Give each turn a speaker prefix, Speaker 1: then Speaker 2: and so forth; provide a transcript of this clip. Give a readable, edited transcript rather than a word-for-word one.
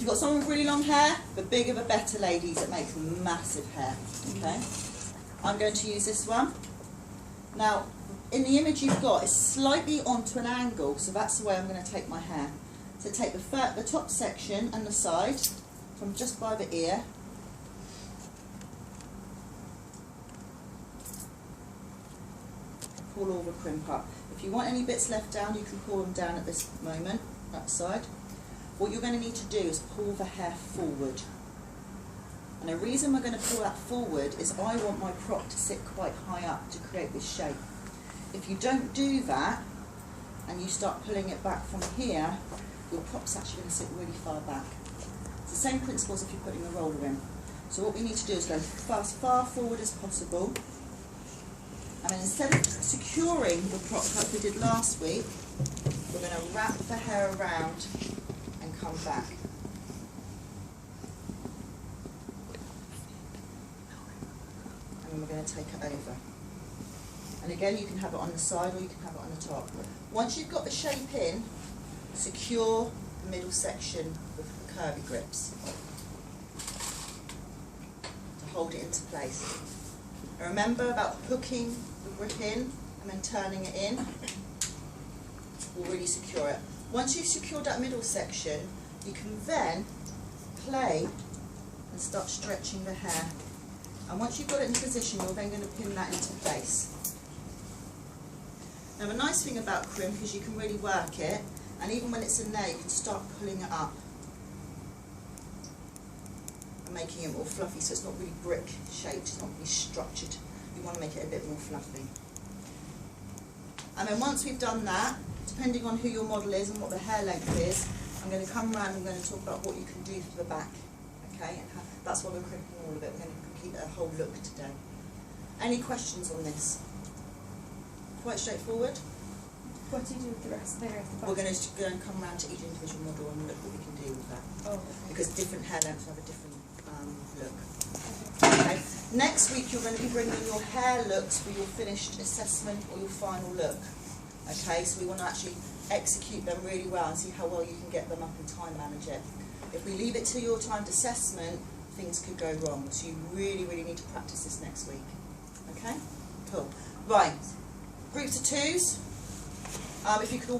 Speaker 1: you've got someone with really long hair, the bigger the better, ladies. It makes massive hair. Okay. I'm going to use this one. Now, in the image you've got, it's slightly onto an angle, so that's the way I'm going to take my hair. So take the top section and the side from just by the ear. Pull all the crimp up. If you want any bits left down, you can pull them down at this moment, that side. What you're going to need to do is pull the hair forward. And the reason we're going to pull that forward is I want my prop to sit quite high up to create this shape. If you don't do that, and you start pulling it back from here, your prop's actually going to sit really far back. It's the same principle as if you're putting a roller in. So what we need to do is go as far forward as possible. And then instead of securing the prop like we did last week, we're going to wrap the hair around and come back. And then we're going to take it over. And again, you can have it on the side or you can have it on the top. Once you've got the shape in, secure the middle section with the curvy grips to hold it into place. And remember about hooking the grip in and then turning it in will really secure it. Once you've secured that middle section, you can then play and start stretching the hair. And once you've got it in position, you're then going to pin that into place. Now the nice thing about crimp is you can really work it, and even when it's in there you can start pulling it up and making it more fluffy, so it's not really brick shaped, it's not really structured. You want to make it a bit more fluffy. And then once we've done that, depending on who your model is and what the hair length is, I'm going to come around and I'm going to talk about what you can do for the back. Okay, and that's why we're crimping all of it. We're going to complete a whole look today. Any questions on this? Quite straightforward.
Speaker 2: What do you do with the rest there?
Speaker 1: We're going to go and come around to each individual model and look what we can do with that.
Speaker 2: Oh, okay.
Speaker 1: Because different hair lengths have a different look. Okay. Next week you're going to be bringing your hair looks for your finished assessment or your final look. Okay, so we want to actually execute them really well and see how well you can get them up and time manage it. If we leave it to your timed assessment, things could go wrong. So you really, really need to practice this next week. Okay? Cool. Right. Groups of twos. If you could all